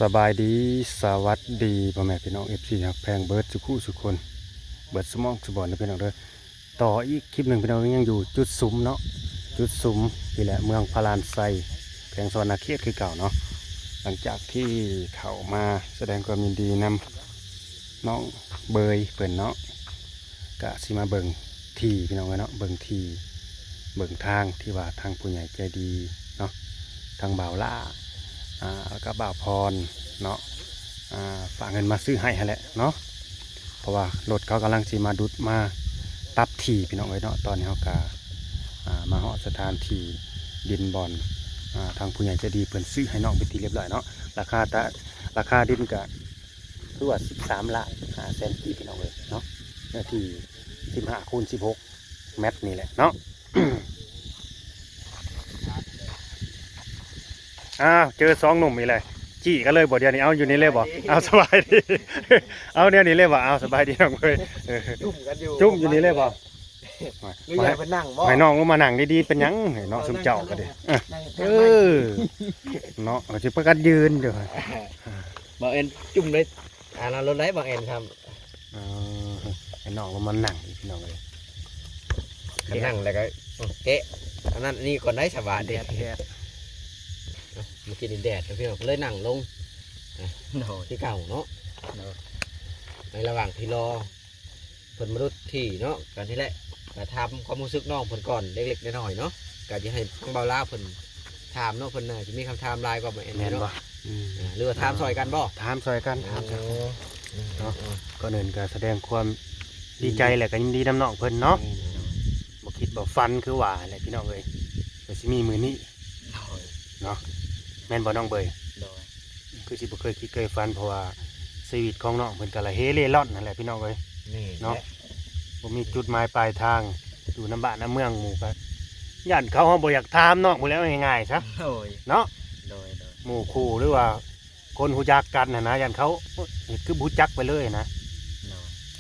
สบายดีสวัสดีพ่อแม่พี่น้องเอฟซีครับแพงเบิร์ดสุขุสุคนเบิร์ดสมองสบอนนะพี่น้องเด้อต่ออีกคลิปหนึ่งพี่น้องยังอยู่จุดซุ้มเนาะจุดซุ้มนี่แหละเมืองพารานไซแพงสวรรณเขตคือเก่าเนาะหลังจากที่เขามาแสดงความยินดีนำน้องเบยเปิ่นเนาะกะสิมาเบิ่งที่พี่น้องเนาะเบิ่งที่เบิ่งทางที่ว่าทางผู้ใหญ่ใจดีเนาะทางบ่าวล่าแล้วก็บ่าวพรเนาะฝากเงินมาซื้อให้แหละเนาะเพราะว่ารถเขากำลังสีมาดุดมาตับที่พี่น้องไว้เนาะตอนนี้เขาก็มาเหาะสถานที่ดินบอลทางผู้ใหญ่จะดีเพิ่นซื้อให้น้องไปทีเรียบร้อยเนาะราคาดินก็คือว่า13,500,000กีบพี่น้องเลยเนาะเนื้อที่15 x 16 เมตรนี่แหละเนาะ เจอ2 หนุ่มอีกเลยจี้กันเลยบ่เดียวนี้เอาอยู่นี่เลยบ่เอาสบายดี เอาเดี๋ยวนี้เลยบ่เอาสบายดีน้องเว้ยจุ่มกันอยู่จุ่มอยู่นี่เลยบ่หรืออยากไปนั่งบ่ให้น้องลงมานั่งดีๆเป็นหยังให้น้องซุมเจ้าก็ดิเนาะสิประกันยืนเด้อบ่เอ็นจุ่มเลยเรารถไหนบ่เอ็นทำให้น้องลงมานั่งพี่น้องเลยนั่งแล้วก็เกะอันนั้นนี่ก่อนได้สบายเด็ดเมื่อกี้นี่แดดพี่น้องเลยนั่งลงที่เก่าเนาะในระหว่างที่รอเพิ่นมนุษย์ที่เนาะกันที่แรกก็ทำความรู้สึกน้องเพิ่นก่อนเล็กๆน้อยๆเนาะก็จะให้ทั้งเบาล่าเพิ่นถามเนาะเพิ่นจะมีคำถามลายก็บ่เอ็นเนาะหรือว่าถามซอยกันบ่ถามซอยกันเนาะก็เนินก็แสดงความดีใจแหละก็ยินดีน้ำน้องเพิ่นเนาะบ่คิดบ่ฟันคือว่าแหละพี่น้องเอ้ยก็สิมีมือนี้เนาะแม่นบ่น้องเบยคือสิบ่เคยคิดเคยฟันเพราะว่าชีวิตของน้องเพิ่นก็ละเฮเร่ร่อนนั่นแหละพี่น้องเอ้ยเนาะบ่มีจุดหมายปลายทางอยู่น้ำบ้านน้ำเมืองหมู่ก็ย่านเขาเฮาบ่อยากถามน้องบ่แล้วง่ายๆซะเนาะหมู่คู่หรือว่าคนฮู้จักกันน่ะนะย่านเขาเฮ็ดคือบ่ฮู้จักไปเลยนะ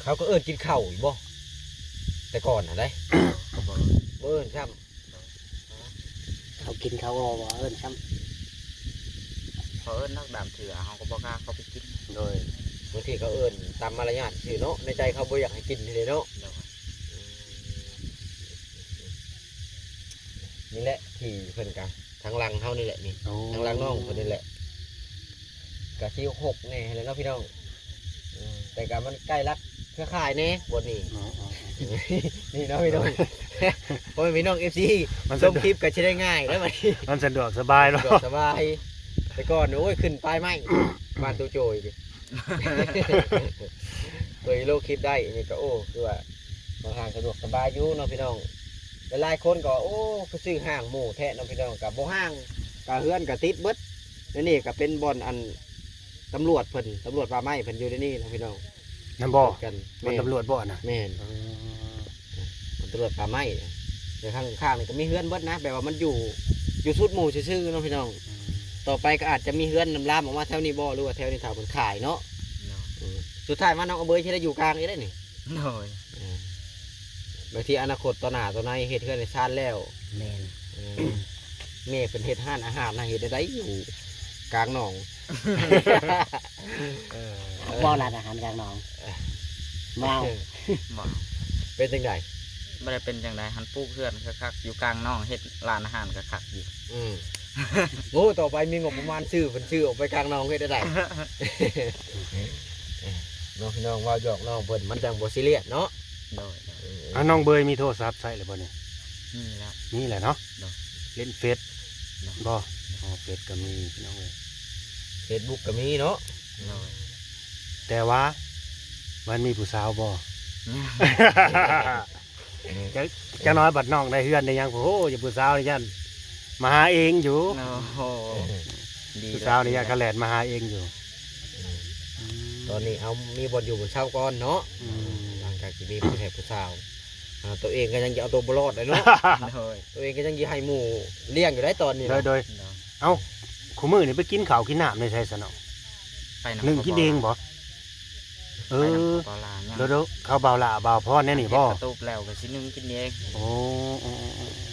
เขาก็เอิ้นกินข้าวอีกบ่แต่ก่อนน่ะได้บ่เอิ้นซ้ำเขากินเขาบ่เอิ้นซ้ำเขาเอิ้นนักดำเถื่อเขาก็บอกล้าเขาไปกินโดยบางทีเขาเอิ้นตามมารยาทสิเนาะในใจเขาบ่อยากให้กินเลยเนาะนี่แหละที่เพิ่นกันทางหลังเฮานี่แหละนี่ทางหลังน้องเพิ่นนี่แหละกะที่6แน่เลยเนาะพี่น้องแต่ก็มันใกล้รักเครือข่ายแน่บ่นี่นี่เนาะพี่น้องเพราะพี่น้อง FC ชมคลิปก็สิได้ง่ายแล้วบัดนี้มันสะดวกสบายเนาะสบายแต่ก่อนโอ้ยขึ้นป้ายไม้บ้านตู้โจยดิตัวโลคลิปได้นี่ก็โอ้คือว่าทางสะดวกสบายอยู่เนาะพี่น้องหลายคนก็โอ้คือซื้อห้างหมู่แท้เนาะพี่น้องกับบ่ห้างกับเฮือนกับติดเบิดนี่ก็เป็นบ่อนอันตำรวจเพิ่นตำรวจป่าไม้เพิ่นอยู่ในนี่นะพี่น้องน้ำบ่อกันมันตำรวจบ่อนะแม่นตำรวจป่าไม้ในข้างๆนี่ก็มีเฮือนเบิดนะแบบว่ามันอยู่สุดหมู่ซื่อๆเนาะพี่น้องต่อไปก็อาจจะมีเฮือนนำลามออกมาแถวนี้บ่หรือว่าแถวนี้ถาวเพิ่นขายเนาะสุดท้ายมาน้องเอาเบยใช้ได้อยู่กลางนี่ได้นี่บางทีอนาคตต่อหน้าต่อในเฮ็ดเฮือนในชาติแล้วแม่นแม่เป็นเฮ็ดห้านอาหารนะเฮ็ดได้อยู่กลางหนองบ่ร้านอาหารกลางหนองเมาเป็นจังได๋ไม่ได้เป็นจังไดหันปลูกเพื่อนคักๆอยู่กลางน้องเฮ็ดร้านอาหารก็คักอยู่โอ้ต่อไปมีงบประมาณซื้อเพิ่นซื้อออกไปกลางหนองเฮ็ดได้น้องพี่น้องว่าหยอกน้องเพิ่นมันจังบ่ซีเรียสเนาะน้องเบยมีโทรศัพท์ใช้หรือบ่เนี่ยนี่แหละเนาะเล่นเฟซบ่เฟซก็มีพี่น้องเอ้ย Facebook ก็มีเนาะแต่ว่ามันมีผู้สาวบ่จะน้อยบัดน้องได้เฮือนได้ยังโอ้อย่าผู้สาวนี่ยันมาหาเองอยู่ผู้สาวนี่ยันกระแลดมาหาเองอยู่ตอนนี้เอามีบ่อยู่บนเช่าก่อนเนาะหลังจากที่มีผู้แทนผู้สาวตัวเองก็ยังจะเอาตัวบลอดเลยเนาะตัวเองก็ยังจะให้หมู่เลี้ยงอยู่ได้ตอนนี้โดยเอ้าคู่มือนี่ไปกินข้าวกินน้ำในใช่สนองหนึ่งกินเองบ่เดี๋ยวข้าวเบาละเบาพ่อแน่นี่พ่อตูบแล้วก็ชิ้นนึงกินเองโอ้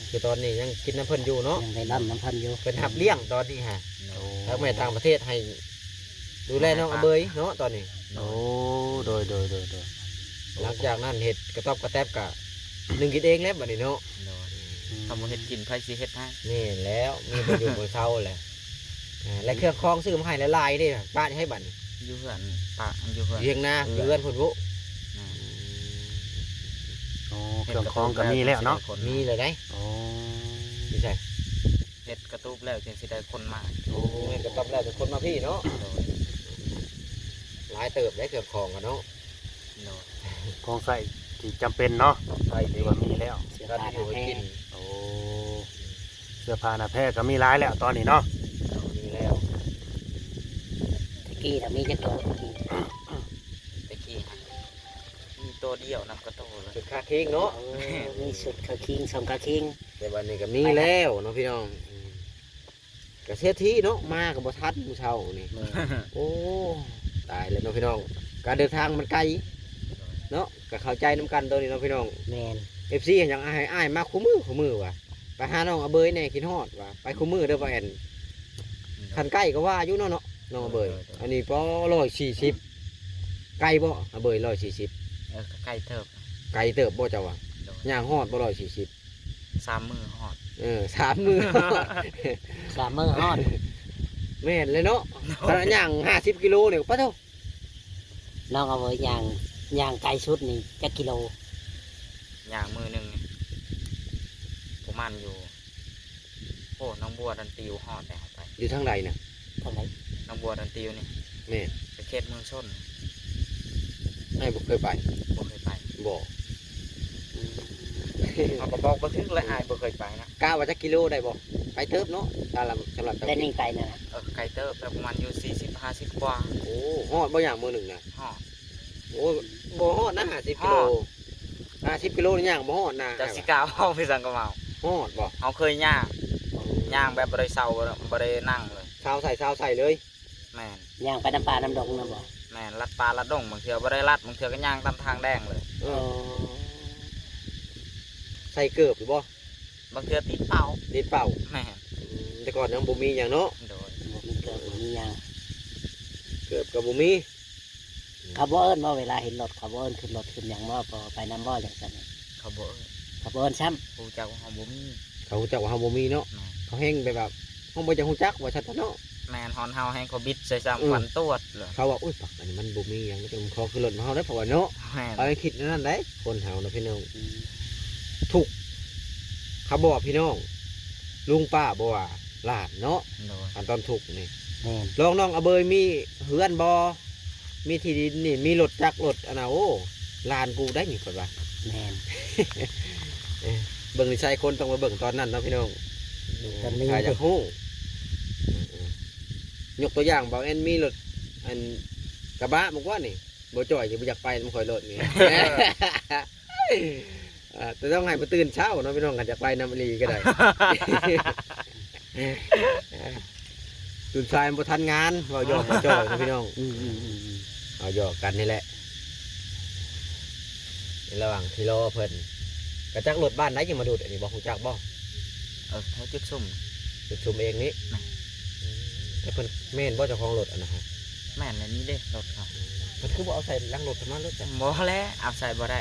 คือตอนนี้ยังกินน้ำเพิ่นอยู่เนาะยังไปน้ำเพิ่นอยู่เป็นหับเลี้ยงตอนนี้ฮะแล้วแม่ต่างประเทศให้ ดูแลน้องอเบยเนาะตอนนี้ โอ้โดย หลังจากนั้นเห็ดกระต๊อบกระแทบกะ1กินเองแล้วบัดนี้เนาะ โดยทำบ่เฮ็ดกินไผสิเฮ็ดให้ นี่แล้วมีประโยชน์บนเช้าแหละและเครื่องคล้องซื้อมาให้หลายๆนี่น่ะป้าให้บัดนี้ อยู่เฮือนปะอยู่เฮือน เรียงนาอยู่เรือนพุ่นวุ น่ะ โอ้เครื่องคล้องก็มีแล้วเนาะ มีเลยได้ โอ้ ไม่ใช่ เฮ็ดกระตูบแล้วจึงสิได้คนมา โอ้ยกระต๊อบแล้วแต่คนมาพี่เนาะ โดย หลายเติบได้เครื่องคล้องกันเนาะ โดย ของใส่ที่จำเป็นเนาะ ใช่ หรือว่ามีแล้ว เสื้อ การ ผ้า ที่อยู่ให้กิน โอ้เสื้อผ้าหน้าแพรก็มีหลายแล้วตอนนี้เนาะ มีแล้ว ตะกี้น่ะมีจักตัวตะกี้ ตะกี้หั่นมีตัวเดียวนํกระโตเลย จุดคาเค้กเนาะ โอ้มีสุดขาคิงสองขาคิง แต่วันนี้ก็มีแล้วเนาะพี่น้องกระเทียที่เนาะมากับบ่ทันผู้เช่านี่ โอ้ตายแล้วเนาะพี่น้อง การเดินทางมันไกลเนาะก็เข้าใจน้ำกันตัวนี้เนาะพี่น้อง แมน FC อย่างอ้ายมาคู่มือว่ะไปหาน้องอเบยแน่คิดฮอดว่ะไปคู่มือเด้อบ่แอนคันใกล้ก็ว่าอยู่เนาะน้องอเบยอันนี้ปอ140ไกลบ่อเบย140 ก็ใกล้เทิบ ไกลเติบบ่เจ้าว่ะ โดย ย่างฮอดบ่140 3มื้อฮอด 3 มือ สามมื้อฮอด แม่นเลยเนาะขนาดย่าง50กิโลเนี่ยปะเท่า น้องเอาไว้ย่างไก่ชุดนี่จักกิโล อย่างมื้อหนึงนี่ประมาณอยู่โอ้น้องบัวดันติวฮอดได้เอาไป อยู่ทางใดน่ะ เท่าไหร่ น้องบัวดันติวนี่ แม่น ไปเขตเมืองชน อ้ายบ่เคยไป บ่เคยไป บ่ เขาก็บอกบ่ถึงเลยอายบ่เคยไปนะ กะว่าจักกิโลได้บ่ไปเติบเนาะถ้าสำหรับ แต่นิ่งไก่น่ะนะ ไกลเติบแล้วประมาณอยู่40 50กว่า โอ้ฮอดบ่อย่างมื้อหนึงน่ะ ฮอด โอ้บ่ฮอดนะ50กิโล50กิโลนี่ย่างบ่ฮอดนะ จักสิกล้าเว้าไปสั่งก็เมา ฮอดบ่ เฮาเคยย่างแบบบ่ได้เซาบ่ได้นั่งเลย ชาวใส่เลย แม่น ย่างไปน้ำปลาน้ำดงนะบ่ แม่นลัดปลาลัดดงบางเทื่อบ่ได้ลัดบางเทื่อก็ย่างตามทางแดงเลย เออใส่เกือบหรือบ่ บางเทื่อติดเป้า ดินเป่า แม่น แต่ก่อนยังบ่มีหยังเนาะ โดย บ่มีเกิดบ่มีหยัง เกือบก็บ่มี เขาบ่เอิ้นว่าเวลาเห็นรถเขาบ่เอิ้นขึ้นรถขึ้นหยังบ่พอไปน้ำบ่จังซั่นน่ะ เขาบ่ เขาบ่เอิ้นซ้ำ ฮู้จักว่าเฮาบ่มี เขารู้จักว่าเฮาบ่มีเนาะ แม่น เขาแฮงไปแบบเฮาบ่จักฮู้จักว่าชัดเนาะ แม่นฮอนเฮาให้เขาบิดใส่ซ้ำฟันตวดเลย เขาว่าอุ้ยปักอันนี้มันบ่มีหยังมันจะขอขึ้นรถมาเฮาได้เพราะว่าเนาะ แม่น เอาให้คิดนั่นได้คนเฮานะพี่น้องถูกเขาบอกพี่น้องลุงป้าบ่ว่าหลานเนาะ โดย อันตอนถูกนี่ แม่น ลองน้องอเบยมีเฮือนบ่มีที่ดินนี่มีรถจักรรถอันน่ะโอ้หลานกูได้นี่เพิ่นว่า แม่น เบิ่งนิสัยคนต้องมาเบิ่งตอนนั้นเนาะพี่น้อง ตอนนี้ ถ้าอยากฮู้ยกตัวอย่างบอกแอนมีรถอันกระบะบอกว่านี่บ่จ่อยจะบ่อยากไปมันค่อยรถนี่ แต่ต้องให้ไปตื่นเช้าเนาะพี่น้องกันจะไปน้ำอลีก็ได้ ตื่นสายบ่ทันงานเว้าหยอกบ่จ่อยเนาะพี่น้อง อืม เอาหยอกกันนี่แหละในระหว่างที่รอเพิ่นกระจักรถบ้านไหนยังมาดูดอันนี้บ่ฮู้จักบ่ แถวจุดซุ่ม จุดชุมเองนี่ แม่ แต่เพิ่นแม่นบ่เจ้าของรถอันนะฮะ แม่นเลยนี่เด้รถเขา มันคือบ่เอาใส่หลังรถประมาณรถจ้ะ บ่แล้วเอาใส่บ่ได้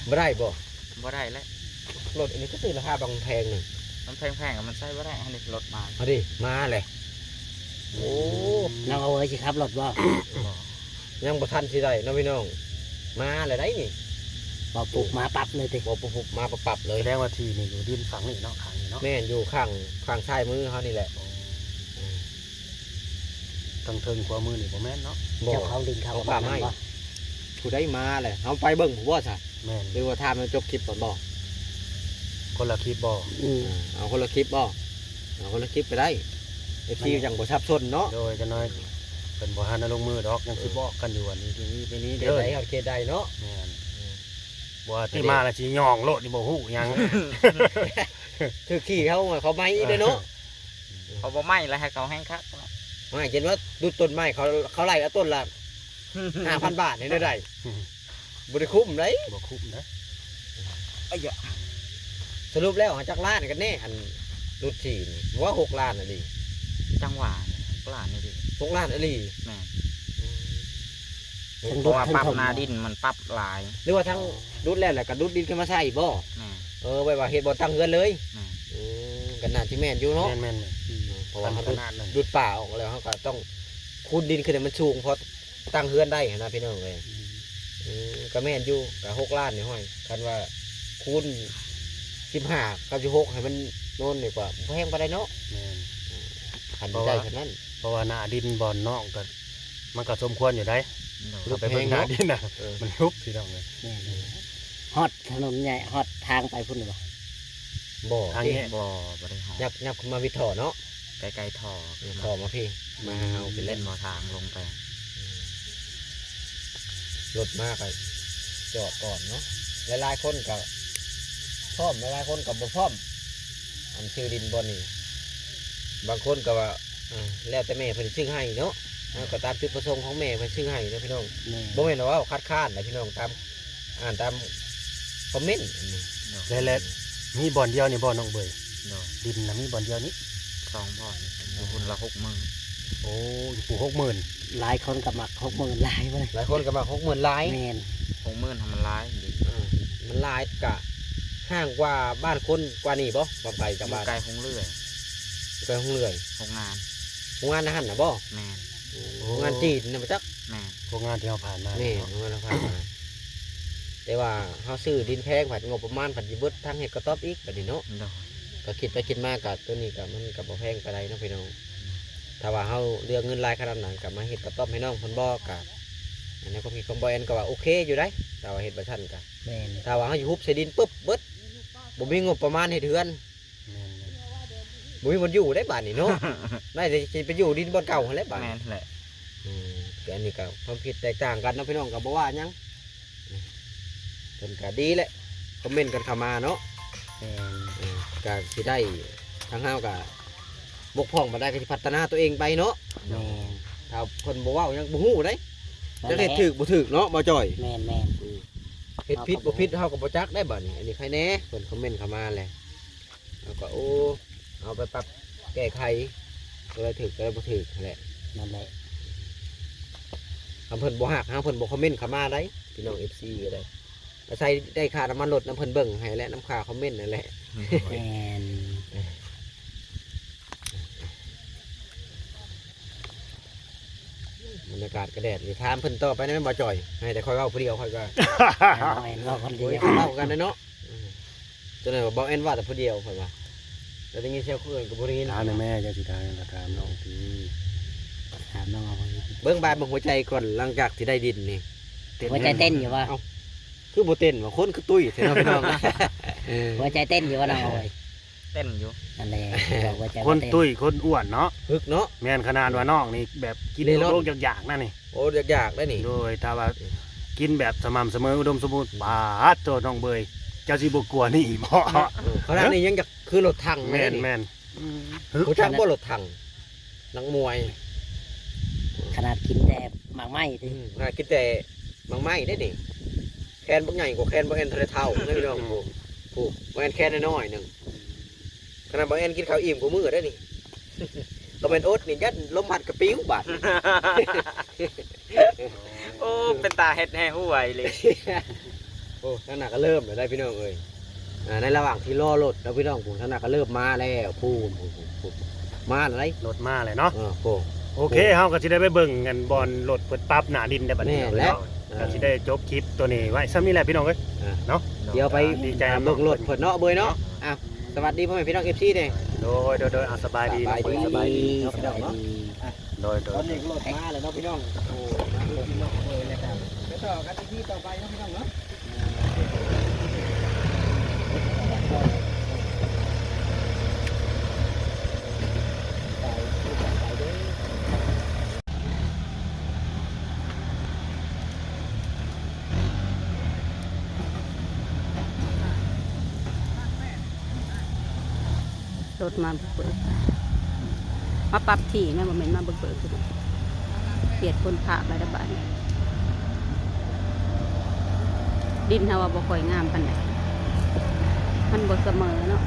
บ่ได้บ่ บ่ได้แล้ว รถอันนี้ก็ซื้อราคาบางแพงหนึง มันแพงๆอะมันใส่บ่ได้อันนี้รถมา เอาดิมาเลยโอ้ น้องเอาไว้สิครับรถบ่ บ่ ยังบ่ทันสิได้เนาะพี่น้องมาเลยได้นี่ บ่ปลูกมาปรับเลยติ บ่ปุ๊บมาปรับเลย แสดงว่าที่นี่อยู่ดินฝั่งนี่เนาะข้างนี่เนาะ แม่นอยู่ข้างซ้ายมือเฮานี่แหละ ตั้งเทิงขวามือนี่บ่แม่นเนาะ บ่ เจ้าเขาดินเขา เขา ก็ ป่า มา ไม้ นำบ่ ผู้ใดมาเลยเฮาไปเบิ่งผู้ว่าซะ แม่น หรือว่าถามมันจบคลิปก่อนบ่ คนละคลิปบ่ อืม เอาคนละคลิปบ่เอาคนละคลิปไปได้ FC จังบ่ซับซ้อนเนาะ โดยจะน้อยเป็นบ่ทันได้ลงมือดอกยังสิบอกกันอยู่วันนี้ทีนี้ไปนี้ เขต เด้อ ใดเอาเขตใดเนาะ แม่นบ่ว่าที่มาแล้วสิย่องโลดนี่บ่ฮู้หยัง คือขี่เขาไม้อีกเด้อเนาะ เขาบ่ไหม้แล้วให้เขาแห้งคัก ไม่เห็นว่าดูต้นไม้เขาไล่เอาต้นละ 5,000 บาทนี่ได้ได้บ่ได้คุ้มเลย บ่คุ้มนะ สรุปแล้วจักล้านกันแน่อันรุด4นี่ว่า6ล้านน่ะดิ จังหวะ 6 ล้านนี่ดิ 6 ล้านอะไร แม่น ทั้ง เพ ดุ ราะ ด ว่า ทั้ง ปรับ ถม หนาดินมันปรับหลาย หรือว่าทั้งดุดแล้วแหละก็ดุดดินขึ้นมาใส่บ่ แม่น ไว้ว่าเฮ็ดบ่ตั้งเงินเลย แม่น กันน่าสิแม่นอยู่เนาะ แม่น เพราะว่าเขา ขนาดนั้น ดุดป่าออกแล้วเขาก็ต้องคูนดินขึ้นให้มันสูงพอตั้งเฮือนได้นะพี่น้องเลยก็แม่นอยู่ก็6 ล้านนี่ห้อยคันว่าคูณ15กับ16ให้มันโน่นดีกว่าแพงบ่ได้เนาะ แม่น คันได้ขนาดนั้น เพราะว่าหน้าดินบ่อนนอกก็มันก็สมควรอยู่ได้ โดย เราไปเบิ่งหน้าดินน่ะ เออ มันยุบพี่น้องเลย แม่นฮอดถนนใหญ่ฮอดทางไปพุ่นหรือเปล่า บ่ ทาง ที่ แยก บ่บ่ได้หอ ยับขึ้นมาวิถอเนาะ ไกลๆท่อ ถอมาพี่มาเอาไป เล่ เล่ น น บ่ทางลงไป รถมากไปจอดก่อนเนาะหลายๆคนก็พร้อมหลายๆคนก็บ่พร้อมอันชื่อดินบ่นี่บางคนก็ว่าแล้วแต่แม่เพิ่นชื่อให้เนาะก็ตามจุดประสงค์ของแม่เพิ่นชื่อให้นะพี่น้อง แม่น บ่แม่นว่าคัดค้านนะพี่น้องตามอ่านตามคอมเมนต์อันนี้ โดย และมีบ่อนเดียวนี่บ่อนน้องเบย โดย ดินน่ะมีบ่อนเดียวนี้ 2 บ่อนอยู่พุ่นละ60,000 โอ้อยู่ปู่60,000 หลายคนกับมัก60,000หลายบ่เลย หลายคนก็มา60,000ลาย แม่น 60,000ทำมันหลายดิ มันลายกะห่างกว่าบ้านคนกว่านี่บ่บ่ไกลจาก อยู่ บ้าน ไกลคงเรื่อย ไกลห้องเลื่อย โรงงาน โรงงานอาหารน่ะบ่ แม่น โรงงานจีนน่ะบ่จัก แม่น โรงงานที่เราผ่านมา นี่ เนาะ โรงงานเราผ่านมาแต่ว่าเฮาซื้อดินแพงผัดงบประมาณผัดสิเบิดทางเฮ็ดกระต๊อบอีกบัดนี้เนาะ โดย ก็คิดไปคิดมาก็ตัวนี้ก็มันก็บ่แพงปานใดเนาะพี่น้องถ้าว่าเฮาเลือกเงินรายขนาดนั้นก็มาเฮ็ดกระต๊อบให้น้องเพิ่นบ่ก็อันนี้ก็มีคอมบ่แอนก็ว่าโอเคอยู่ได้แต่ว่าเฮ็ดบ่ทันก็ แม่น ถ้าว่าเฮาสิฮุบใส่ดินปุ๊บเบิดบ่มีงบประมาณเฮ็ดเฮือน แม่น บ่มีคนอยู่ได้บ้านนี่เนาะ น่าจะสิไปอยู่ดินบ่อนเก่าหั่นแหละบ้าน แม่นแหละ แต่อันนี้ก็ความคิดแตกต่างกันเนาะพี่น้องก็บ่ว่าหยังเพิ่นก็ดีแหละคอมเมนต์กันเข้ามาเนาะ แม่น ก็สิได้ทางเฮาก็บกพร่องบ่ได้ก็สิพัฒนาตัวเองไปเนาะ แม่น ถ้าเพิ่นบ่เว้าหยังบ่ฮู้เด้จะเฮ็ดถูกบ่ถูกเนาะบ่จ่อย แม่นแม่น เฮ็ดผิดบ่ผิดเฮาก็บ่จักได้บัดนี้อันนี้ใครแน่เพิ่นคอมเมนต์เข้ามาแหละแล้วก็โอ้เอาไปปรับแก้ไขตัวใดถูกตัวใดบ่ถูกนั่นแหละ นั่นแหละ คำเพิ่นบ่ฮักเฮาเพิ่นบ่คอมเมนต์เข้ามาได้พี่น้อง FC ก็ได้ก็ใส่ได้ค่าน้ำมันรถน้ำเพิ่นเบิ่งให้และน้ำค่าคอมเมนต์นั่นแหละ แม่น บรรยากาศกระแดดนี่ถามเพิ่นต่อไปนั้นบ่จ่อยให้แต่ค่อยเว้าผู้เดียวค่อยก็ แม่นว่าคนเดี โอ้ย ยว เล่ากันนะเนาะจนไหนว่าบอกเอ็นว่าแต่ผู้เดียวค่อยว่าแต่ได้ยินเสียงคนอื่นก็บ่ได้ยิน ถามแม่จะสิถามก็ถามน้องที ถามน้องเอาไว้ เบิ่งบายเบิ่งหัวใจก่อนหลังจากที่ได้ดินนี่ หัวใจเต้นอยู่ว่า คือบ่เต้นว่าคนคือตุ้ยเท่านั้นพี่น้องนะ หัวใจเต้นอยู่ว่าน้องเอาไว้ เต้นอยู่ นั่นแหละบอกหัวใจ คน เต้น ตุ้ยคนอ้วนเนาะ ฮึกเนาะ แม่นขนาดว่าน้องนี่แบบกิน เล่ร่อน โรคอยากๆนั่นนี่ โอ้อยากได้นี่ โดยถ้าว่ากินแบบสม่ำเสมออุดมสมบูรณ์บาดโตน้องเบยเจ้าสิบ่กลัวนี่บ่ ขนาดนี้ยังจะคือรถถัง แม่น นี่ แม่น ผู้จักบ่รถถังนักมวย ขนาดกินแต่หมากไหม้ติ น่าคิดแต่บางไม้ได้นี่แคนบ่ใหญ่กว่าแคนบ่เอ็นทะเลเท่านะพี่น้องผู้บ่เอ็นแคนน้อยๆนึงขนาดบ่เอ็นกินข้าวอิ่มกว่ามื้อได้นี่ ก็เป็นโอ๊ตนี่ยัดลมพัดกระปิ้วบาด โอ้เป็นตาเฮ็ดให้หู้ไวเลย โอ้ท่านน่ะก็เริ่มแล้วได้พี่น้องเอ้ยในระหว่างที่รอรถแล้วพี่น้องผมท่านน่ะก็เริ่มมาแล้วพูนมาอะไร รถมาเลยเนาะ โอ้ โอเคเฮาก็สิได้ไปเบิ่งกันบอลรถเปิดปรับหน้าดินได้บัดนี้ แน่แล้ว ก็สิได้จบคลิปตัวนี้ไว้ซ้ำนี้แหละพี่น้องเอ้ยเนาะ เดี๋ยวไป ดีใจครับ เบิ่งรถเพิ่นเนาะเบยเนาะอ่ะสวัสดีพ่อแม่พี่น้อง FC เด้ โดยอ่ะสบายดี สบายดี สบายดี สบายดี โดย ตอนนี้รถมาแล้วเนาะพี่น้องโอ้มาเลยพี่น้องเลยนะครับไปต่อกันที่ต่อไปเนาะพี่น้องเนาะ รถมาเบิกมาปรับที่นะบ่แม่นมาเบิกคือเปลี่ยนคนภาคระบาดดินเฮาว่าบ่ค่อยงามปานใดมันบ่เสมอเนาะ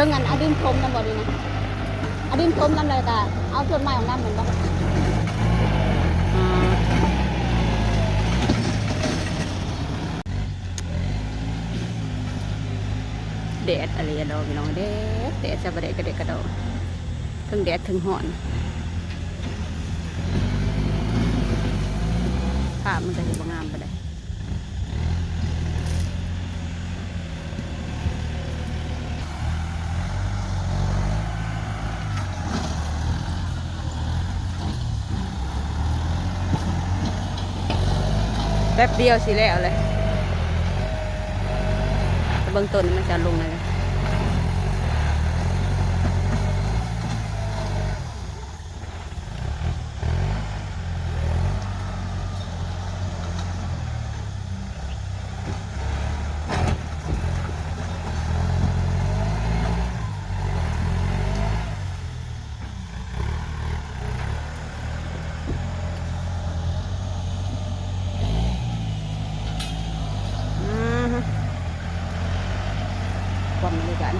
ชิงอันเอาดินพรมน้ำบ่ดีนะเอาดินพรมน้ำเลยกะเอาต้นไม้ของน้ำเหมือนบ่แดดอะไรอะดอกพี่น้องแดดจะบ่ได้กระเดกกระดอกถึงแดดถึงร้อนภาพมันจะเห็นบ่งามปานใดแป๊บเดียวสิแล้วเลยแต่เบื้องต้นมันจะลงเลยความบรรยากาศ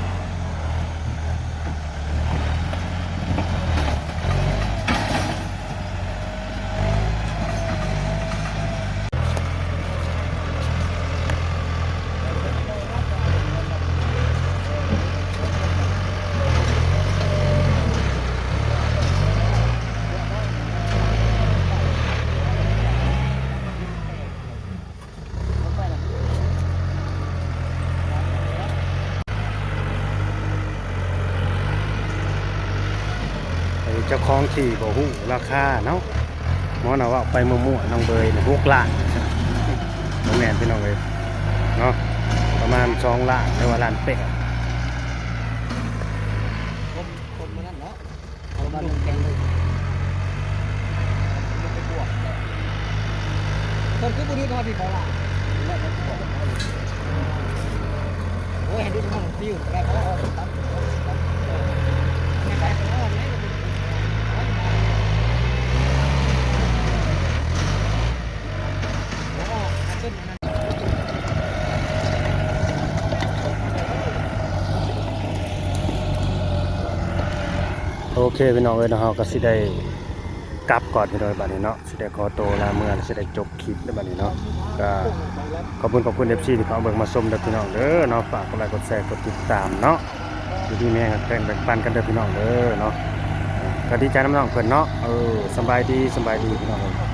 เจ้าของที่บ่ฮู้ราคาเนาะหมอน่ะว่าไปมั่วๆน้องเบยน่ะ6 ล้านบ่แม่นพี่น้องเอ้ยเนาะประมาณ2 ล้านหรือว่าล้าน8 ผมมานั่นเนาะเอามาลงแกงเลยมันไปบวกคนคือบุรีทอดที่เขาล่ะโอ้ยเห็นดูมันฟิวได้เพราะว่าตั้งไม่ได้เพราะว่าไม่โอเคพี่น้องเอ้ยเนาะเฮาก็สิได้กลับก่อนพี่น้องบัดนี้เนาะสิได้ขอตัวลาเมื่อสิได้จบคลิปในบัดนี้เนาะก็ขอบคุณ FC ที่เขาเอาเบิ่งมาชมเด้อพี่น้องเด้อเนาะฝากกดไลค์กดแชร์กดติดตามเนาะอยู่ดีแม่ก็แบ่งปันกันเด้อพี่น้องเด้อเนาะก็ดีใจน้ำน้องเพิ่นเนาะสำบายดีพี่น้องเอ้ย